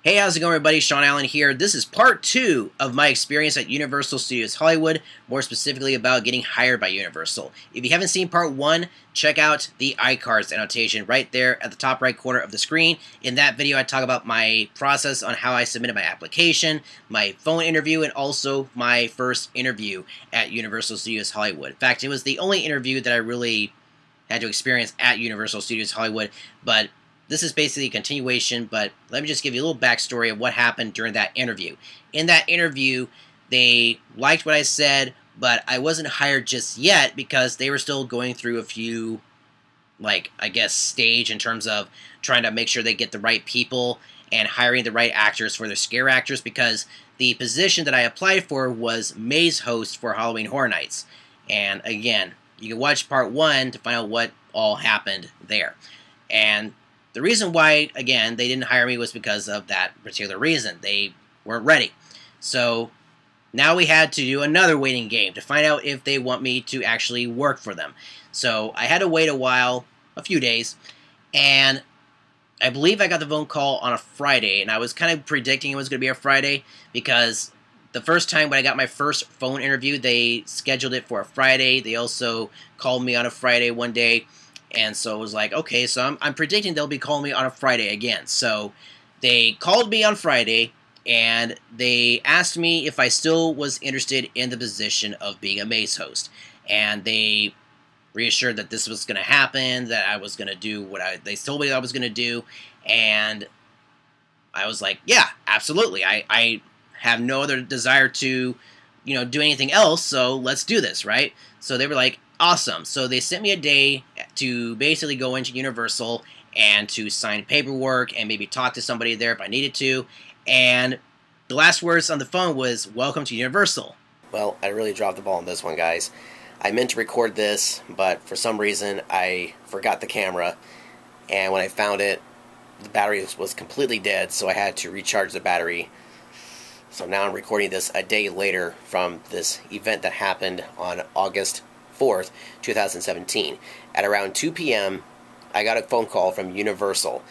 Hey, how's it going, everybody? Sean Allen here. This is part 2 of my experience at Universal Studios Hollywood, more specifically about getting hired by Universal. If you haven't seen part 1, check out the iCards annotation right there at the top right corner of the screen. In that video, I talk about my process on how I submitted my application, my phone interview, and also my first interview at Universal Studios Hollywood. In fact, it was the only interview that I really had to experience at Universal Studios Hollywood, but this is basically a continuation, but let me just give you a little backstory of what happened during that interview. In that interview, they liked what I said, but I wasn't hired just yet because they were still going through a few, I guess, stage in terms of trying to make sure they get the right people and hiring the right actors for their scare actors, because the position that I applied for was maze host for Halloween Horror Nights. And again, you can watch part 1 to find out what all happened there. And the reason why, again, they didn't hire me was because of that particular reason. They weren't ready. So now we had to do another waiting game to find out if they want me to actually work for them. So I had to wait a while, a few days, and I believe I got the phone call on a Friday, and I was kind of predicting it was going to be a Friday because the first time when I got my first phone interview, they scheduled it for a Friday. They also called me on a Friday one day. And so it was like, okay, so I'm predicting they'll be calling me on a Friday again. So they called me on Friday, and they asked me if I still was interested in the position of being a maze host. And they reassured that this was going to happen, that I was going to do what they told me I was going to do. And I was like, yeah, absolutely. I have no other desire to, do anything else, so let's do this, right? So they were like, awesome. So they sent me a day to basically go into Universal and to sign paperwork and maybe talk to somebody there if I needed to. And the last words on the phone was, "Welcome to Universal." Well, I really dropped the ball on this one, guys. I meant to record this, but for some reason I forgot the camera. And when I found it, the battery was completely dead, so I had to recharge the battery. So now I'm recording this a day later from this event that happened on August 4th, 2017. At around 2 p.m., I got a phone call from Universal,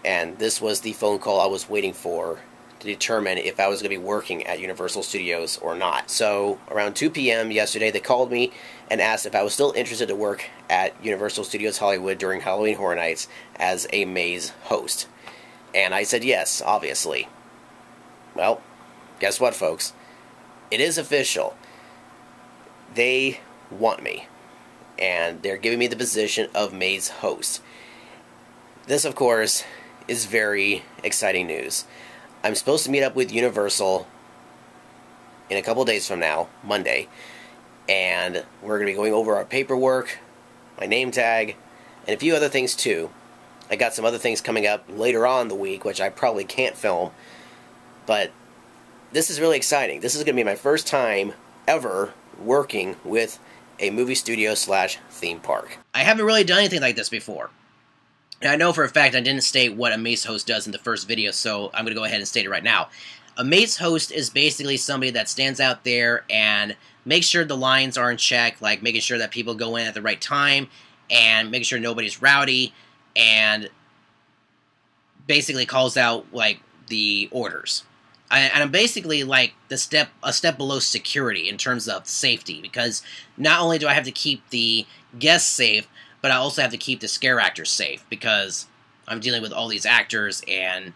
and this was the phone call I was waiting for to determine if I was going to be working at Universal Studios or not. So around 2 p.m. yesterday, they called me and asked if I was still interested to work at Universal Studios Hollywood during Halloween Horror Nights as a maze host. And I said yes, obviously. Well, guess what, folks? It is official. They want me, and they're giving me the position of maze host. This, of course, is very exciting news. I'm supposed to meet up with Universal in a couple days from now, Monday, and we're going to be going over our paperwork, my name tag, and a few other things too. I got some other things coming up later on in the week, which I probably can't film, but this is really exciting. This is going to be my first time ever working with a movie studio / theme park. I haven't really done anything like this before. And I know for a fact I didn't state what a maze host does in the first video, so I'm going to go ahead and state it right now. A maze host is basically somebody that stands out there and makes sure the lines are in check, like making sure that people go in at the right time and making sure nobody's rowdy, and basically calls out, the orders. And I'm basically like a step below security in terms of safety, because not only do I have to keep the guests safe, but I also have to keep the scare actors safe, because I'm dealing with all these actors, and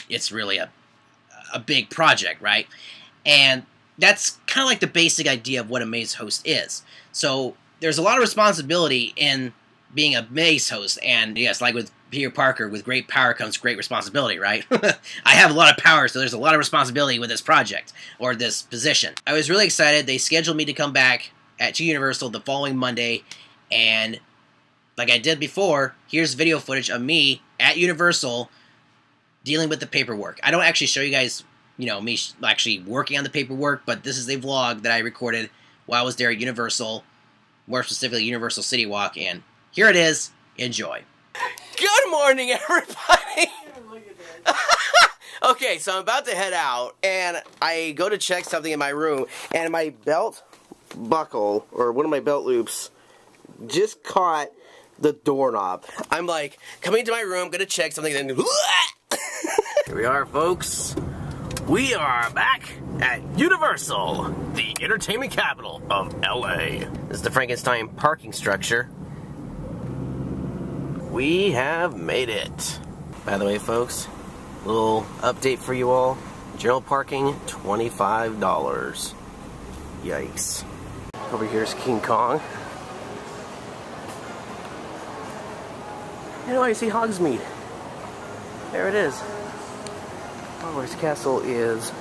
it's really a big project, right? And that's kind of like the basic idea of what a maze host is. So there's a lot of responsibility in being a maze host, and yes, like with Peter Parker, with great power comes great responsibility, right? I have a lot of power, so there's a lot of responsibility with this project, or this position. I was really excited. They scheduled me to come back to Universal the following Monday, and like I did before, here's video footage of me at Universal dealing with the paperwork. I don't actually show you guys, me actually working on the paperwork, but this is a vlog that I recorded while I was there at Universal, more specifically Universal City Walk, and here it is. Enjoy. Good morning, everybody! Okay, so I'm about to head out, and I go to check something in my room, and my belt buckle, or one of my belt loops, just caught the doorknob. I'm like, coming into my room, gonna check something, then Here we are, folks. We are back at Universal, the entertainment capital of LA. This is the Frankenstein parking structure. We have made it. By the way, folks, little update for you all. General parking, $25. Yikes. Over here's King Kong. You know, I see Hogsmeade. There it is. Hogwarts Castle is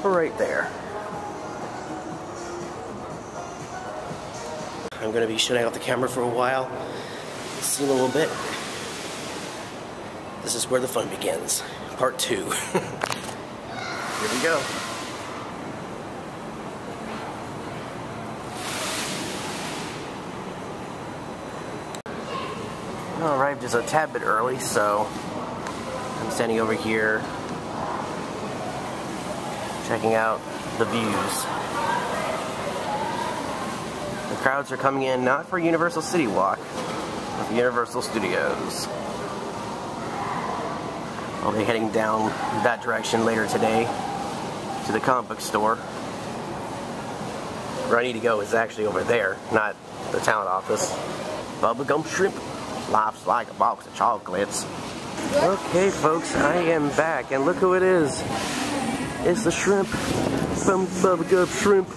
right there. I'm going to be shutting out the camera for a while. See you in a little bit. This is where the fun begins. Part 2. Here we go. I arrived just a tad bit early, so I'm standing over here checking out the views. The crowds are coming in not for Universal City Walk, but for Universal Studios. I'll be heading down that direction later today to the comic book store. Where I need to go is actually over there, not the talent office. Bubblegum shrimp. Life's like a box of chocolates. Okay, folks, I am back, and look who it is. It's the shrimp from Bubblegum Shrimp.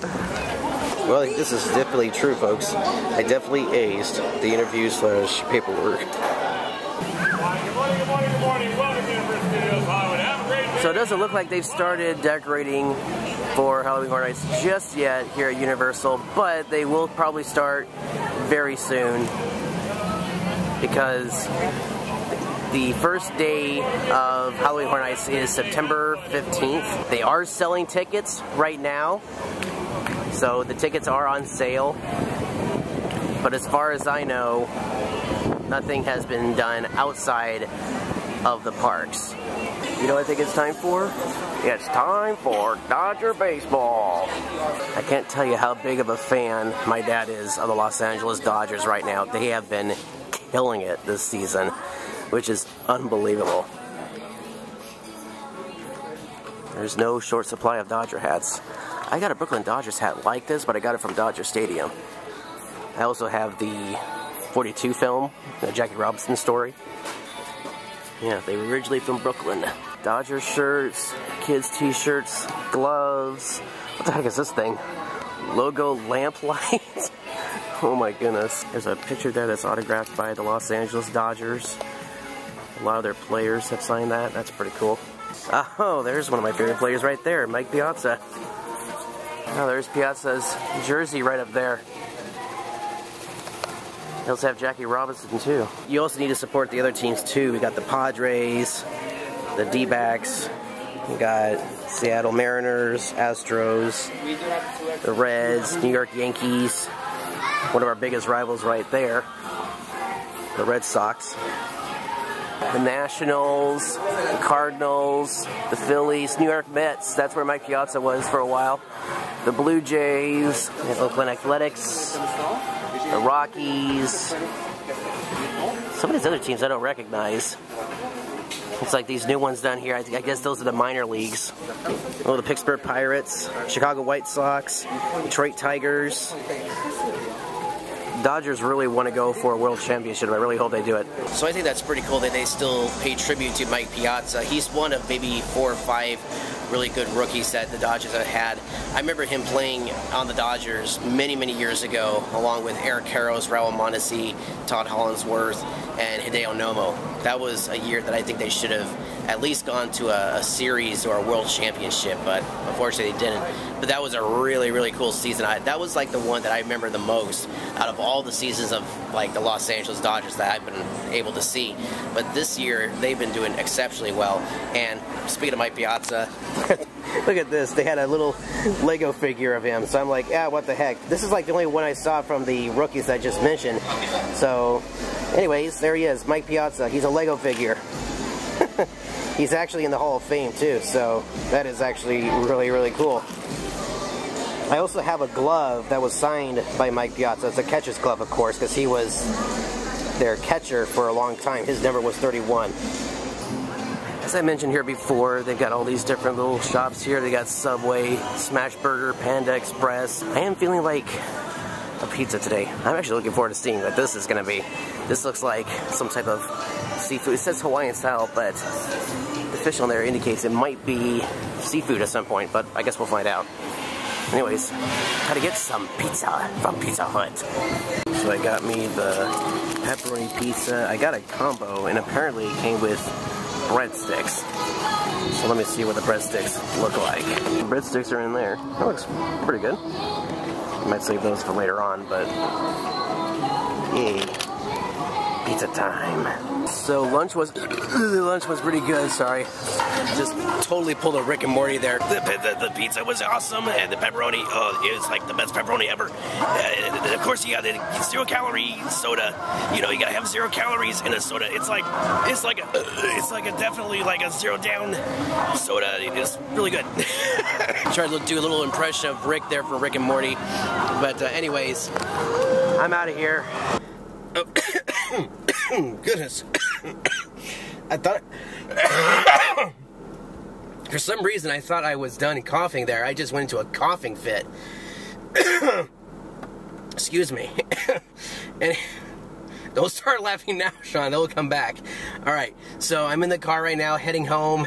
Well, this is definitely true, folks. I definitely aced the interview / paperwork. Good morning. Welcome to Universal Studios Hollywood. Have a great day. So it doesn't look like they've started decorating for Halloween Horror Nights just yet here at Universal, but they will probably start very soon, because the first day of Halloween Horror Nights is September 15th. They are selling tickets right now, so the tickets are on sale. But as far as I know, nothing has been done outside of the parks. You know what I think it's time for? It's time for Dodger baseball. I can't tell you how big of a fan my dad is of the Los Angeles Dodgers right now. They have been killing it this season, which is unbelievable. There's no short supply of Dodger hats. I got a Brooklyn Dodgers hat like this, but I got it from Dodger Stadium. I also have the 42 film, the Jackie Robinson story. Yeah, they were originally from Brooklyn. Dodger shirts, kids t-shirts, gloves. What the heck is this thing? Logo lamplight? Oh my goodness. There's a picture there that's autographed by the Los Angeles Dodgers. A lot of their players have signed that. That's pretty cool. Oh, there's one of my favorite players right there, Mike Piazza. Oh, there's Piazza's jersey right up there. They also have Jackie Robinson too. You also need to support the other teams too. We got the Padres, the D-backs, we got Seattle Mariners, Astros, the Reds, New York Yankees. One of our biggest rivals right there, the Red Sox. The Nationals, the Cardinals, the Phillies, New York Mets. That's where Mike Piazza was for a while. The Blue Jays, the Oakland Athletics, the Rockies. Some of these other teams I don't recognize. It's like these new ones down here. I guess those are the minor leagues. Oh, the Pittsburgh Pirates, Chicago White Sox, Detroit Tigers. Dodgers really want to go for a world championship. I really hope they do it. So I think that's pretty cool that they still pay tribute to Mike Piazza. He's one of maybe 4 or 5 really good rookies that the Dodgers have had. I remember him playing on the Dodgers many, many years ago, along with Eric Karros, Raul Mondesi, Todd Hollandsworth, and Hideo Nomo. That was a year that I think they should have at least gone to a series or a world championship, but unfortunately they didn't. But that was a really, really cool season. That was like the one that I remember the most out of all the seasons of like the Los Angeles Dodgers that I've been able to see. But this year they've been doing exceptionally well. And speaking of Mike Piazza, look at this. They had a little Lego figure of him. So I'm like, yeah, what the heck? This is like the only one I saw from the rookies that I just mentioned. So anyways, there he is, Mike Piazza. He's a Lego figure. He's actually in the Hall of Fame too, so that is actually really, really cool. I also have a glove that was signed by Mike Piazza. It's a catcher's glove, of course, because he was their catcher for a long time. His number was 31. As I mentioned here before, they've got all these different little shops here. They got Subway, Smash Burger, Panda Express. I am feeling like a pizza today. I'm actually looking forward to seeing what this is going to be. This looks like some type of seafood. It says Hawaiian style, but the fish on there indicates it might be seafood at some point, but I guess we'll find out. Anyways, gotta get some pizza from Pizza Hut. So I got me the pepperoni pizza. I got a combo, and apparently it came with breadsticks. So let me see what the breadsticks look like. The breadsticks are in there. That looks pretty good. Might save those for later on, but yay, pizza time. So lunch was pretty good. Sorry, just totally pulled a Rick and Morty there. The pizza was awesome, and the pepperoni, it was like the best pepperoni ever. And of course, you got the 0-calorie soda. You know, you gotta have 0 calories in a soda. It's like definitely like a 0 down soda. It's really good. Tried to do a little impression of Rick there for Rick and Morty, but anyways, I'm out of here. Goodness. I thought for some reason I thought I was done coughing there. I just went into a coughing fit. Excuse me. And don't start laughing now, Sean. They'll come back. Alright, so I'm in the car right now heading home.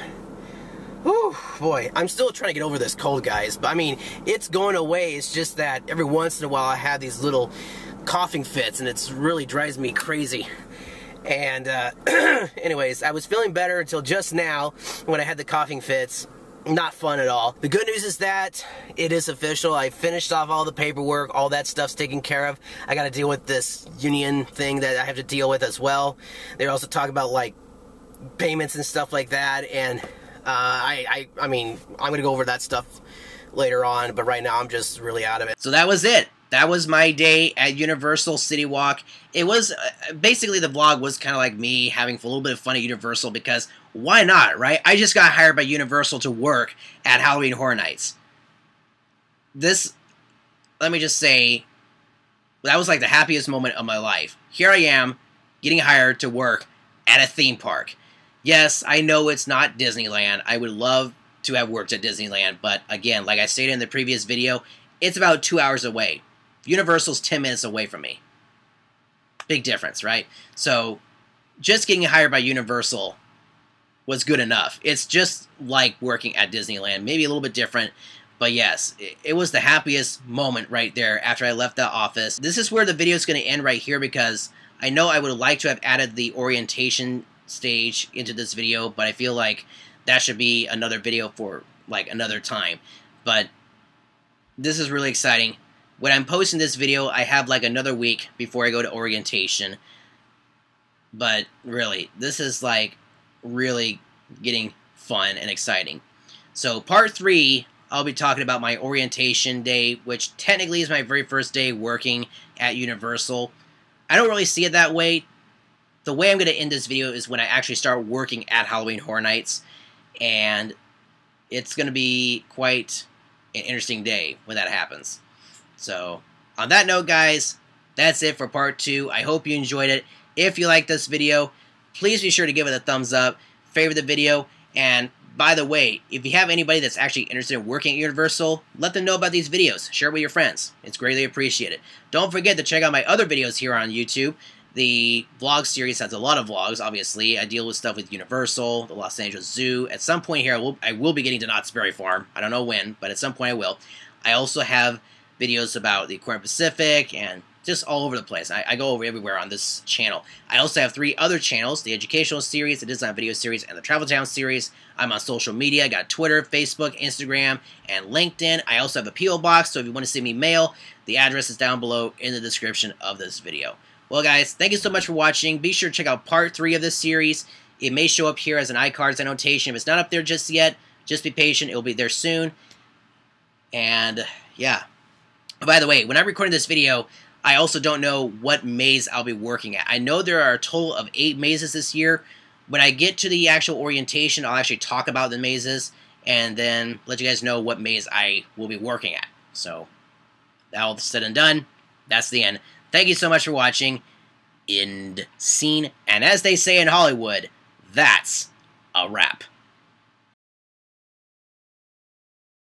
Whew, boy, I'm still trying to get over this cold, guys. But I mean, it's going away. It's just that every once in a while I have these little coughing fits, and it really drives me crazy. And anyways, I was feeling better until just now when I had the coughing fits. Not fun at all. The good news is that it is official. I finished off all the paperwork. All that stuff's taken care of. I got to deal with this union thing that I have to deal with as well. They also talk about like payments and stuff like that. And I mean, I'm going to go over that stuff later on. But right now, I'm just really out of it. So that was it. That was my day at Universal City Walk. It was, basically the vlog was kind of like me having a little bit of fun at Universal because why not, right? I just got hired by Universal to work at Halloween Horror Nights. This, let me just say, that was like the happiest moment of my life. Here I am, getting hired to work at a theme park. Yes, I know it's not Disneyland. I would love to have worked at Disneyland, but again, like I stated in the previous video, it's about 2 hours away. Universal's 10 minutes away from me. Big difference, right? So, just getting hired by Universal was good enough. It's just like working at Disneyland. Maybe a little bit different, but yes, it was the happiest moment right there after I left the office. This is where the video is going to end right here because I know I would like to have added the orientation stage into this video, but I feel like that should be another video for like another time. But this is really exciting. When I'm posting this video, I have like another week before I go to orientation. But really, this is like really getting fun and exciting. So part 3, I'll be talking about my orientation day, which technically is my very first day working at Universal. I don't really see it that way. The way I'm going to end this video is when I actually start working at Halloween Horror Nights. And it's going to be quite an interesting day when that happens. So, on that note, guys, that's it for part 2. I hope you enjoyed it. If you like this video, please be sure to give it a thumbs up, favorite the video, and by the way, if you have anybody that's actually interested in working at Universal, let them know about these videos. Share it with your friends. It's greatly appreciated. Don't forget to check out my other videos here on YouTube. The vlog series has a lot of vlogs, obviously. I deal with stuff with Universal, the Los Angeles Zoo. At some point here, I will be getting to Knott's Berry Farm. I don't know when, but at some point I will. I also have videos about the Aquarium Pacific and just all over the place. I go over everywhere on this channel. I also have 3 other channels, the Educational Series, the Design Video Series, and the Travel Town Series. I'm on social media. I got Twitter, Facebook, Instagram, and LinkedIn. I also have a P.O. Box, so if you want to send me mail, the address is down below in the description of this video. Well, guys, thank you so much for watching. Be sure to check out part 3 of this series. It may show up here as an iCards annotation. If it's not up there just yet, just be patient. It will be there soon. And, yeah. By the way, when I'm recording this video, I also don't know what maze I'll be working at. I know there are a total of 8 mazes this year. When I get to the actual orientation, I'll actually talk about the mazes and then let you guys know what maze I will be working at. So, that all said and done, that's the end. Thank you so much for watching. End scene. And as they say in Hollywood, that's a wrap.